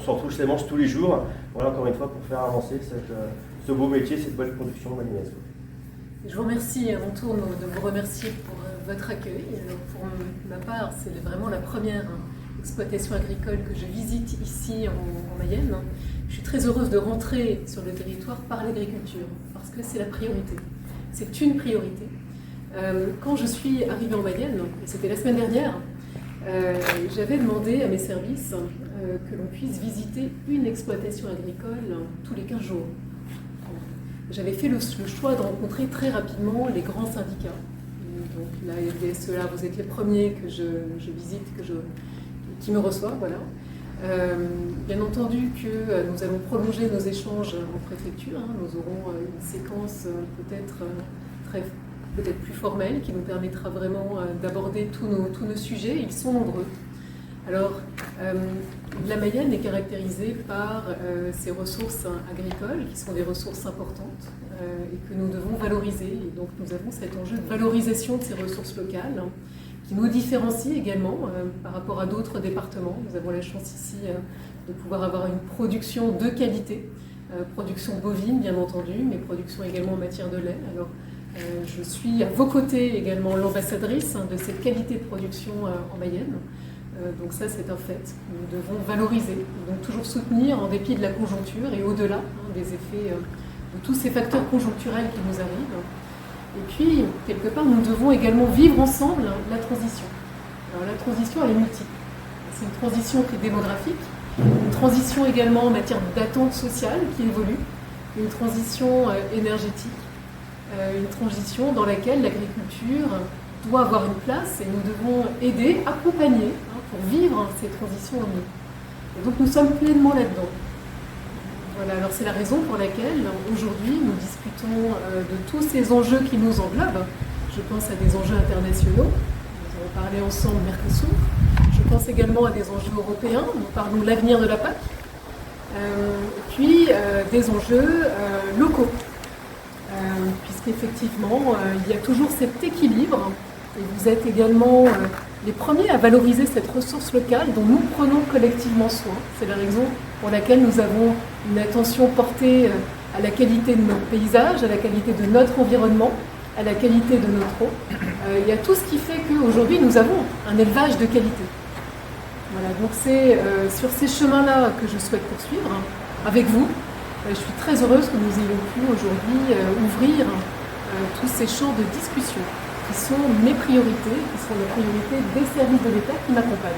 se retrouve chez les manches tous les jours, voilà, encore une fois, pour faire avancer ce beau métier, cette belle production malinaise. Je vous remercie à mon tour de vous remercier pour votre accueil. Pour ma part, c'est vraiment la première exploitation agricole que je visite ici en Mayenne. Je suis très heureuse de rentrer sur le territoire par l'agriculture, parce que c'est la priorité. C'est une priorité. Quand je suis arrivée en Mayenne, et c'était la semaine dernière, j'avais demandé à mes services que l'on puisse visiter une exploitation agricole tous les 15 jours. J'avais fait le choix de rencontrer très rapidement les grands syndicats. Donc la FDSEA, vous êtes les premiers que je visite, qui me reçoivent, voilà. Bien entendu que nous allons prolonger nos échanges en préfecture. Nous aurons une séquence peut-être plus formelle qui nous permettra vraiment d'aborder tous nos sujets. Ils sont nombreux. Alors, la Mayenne est caractérisée par ses ressources agricoles, qui sont des ressources importantes et que nous devons valoriser. Et donc, nous avons cet enjeu de valorisation de ces ressources locales, qui nous différencie également par rapport à d'autres départements. Nous avons la chance ici de pouvoir avoir une production de qualité, production bovine bien entendu, mais production également en matière de lait. Alors, je suis à vos côtés également l'ambassadrice de cette qualité de production en Mayenne. Donc ça, c'est un fait. Nous devons valoriser, donc toujours soutenir en dépit de la conjoncture et au-delà des effets de tous ces facteurs conjoncturels qui nous arrivent. Et puis, quelque part, nous devons également vivre ensemble la transition. Alors la transition, elle est multiple. C'est une transition qui est démographique, une transition également en matière d'attente sociale qui évolue, une transition énergétique, une transition dans laquelle l'agriculture doit avoir une place et nous devons aider, accompagner pour vivre ces transitions au mieux. Et donc nous sommes pleinement là-dedans. Voilà, alors c'est la raison pour laquelle aujourd'hui nous discutons de tous ces enjeux qui nous englobent. Je pense à des enjeux internationaux, nous avons parlé ensemble Mercosur. Je pense également à des enjeux européens, nous parlons de l'avenir de la PAC, puis des enjeux locaux. Puisqu'effectivement, il y a toujours cet équilibre, et vous êtes également les premiers à valoriser cette ressource locale dont nous prenons collectivement soin. C'est la raison pour laquelle nous avons une attention portée à la qualité de notre paysage, à la qualité de notre environnement, à la qualité de notre eau. Il y a tout ce qui fait qu'aujourd'hui nous avons un élevage de qualité. Voilà, donc c'est sur ces chemins-là que je souhaite poursuivre avec vous. Je suis très heureuse que nous ayons pu aujourd'hui ouvrir tous ces champs de discussion qui sont mes priorités, qui sont les priorités des services de l'État qui m'accompagnent.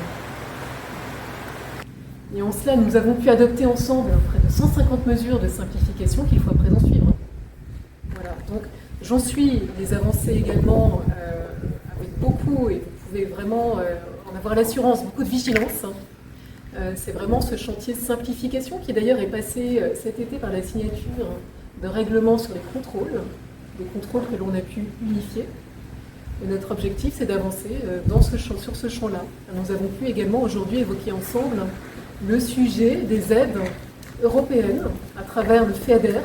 Et en cela, nous avons pu adopter ensemble près de 150 mesures de simplification qu'il faut à présent suivre. Voilà, donc j'en suis les avancées également avec beaucoup, et vous pouvez vraiment en avoir l'assurance, beaucoup de vigilance. C'est vraiment ce chantier de simplification qui d'ailleurs est passé cet été par la signature de règlements sur les contrôles, des contrôles que l'on a pu unifier. Et notre objectif, c'est d'avancer sur ce champ-là. Nous avons pu également aujourd'hui évoquer ensemble le sujet des aides européennes à travers le FEADER,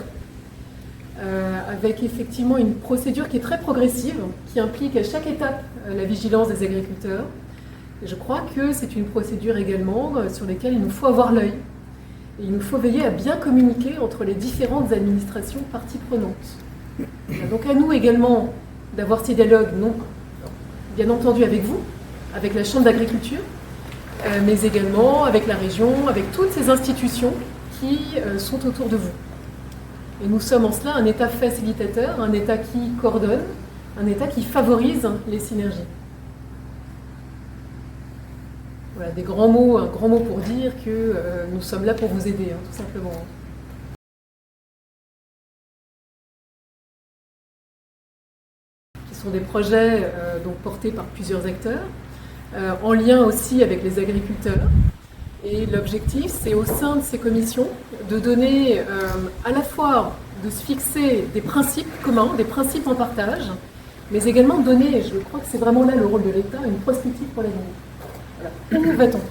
avec effectivement une procédure qui est très progressive, qui implique à chaque étape la vigilance des agriculteurs. Et je crois que c'est une procédure également sur laquelle il nous faut avoir l'œil. Et il nous faut veiller à bien communiquer entre les différentes administrations parties prenantes. Donc à nous également d'avoir ces dialogues, non, bien entendu avec vous, avec la Chambre d'agriculture, mais également avec la région, avec toutes ces institutions qui sont autour de vous. Et nous sommes en cela un État facilitateur, un État qui coordonne, un État qui favorise les synergies. Voilà, un grand mot pour dire que nous sommes là pour vous aider, tout simplement. Ce sont des projets donc portés par plusieurs acteurs, en lien aussi avec les agriculteurs. Et l'objectif, c'est au sein de ces commissions de donner à la fois de se fixer des principes communs, des principes en partage, mais également de donner, je crois que c'est vraiment là le rôle de l'État, une prospective pour l'avenir. Voilà. Où va-t-on ?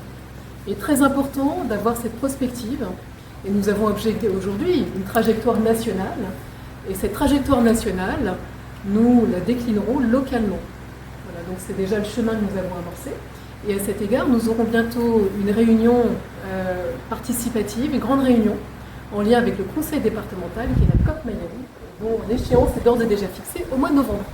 Il est très important d'avoir cette prospective, et nous avons objecté aujourd'hui une trajectoire nationale, et cette trajectoire nationale, nous la déclinerons localement. Voilà, donc c'est déjà le chemin que nous avons amorcé. Et à cet égard, nous aurons bientôt une réunion participative, une grande réunion, en lien avec le conseil départemental, qui est la COP Mayenne, dont l'échéance est d'ores et déjà fixée au mois de novembre.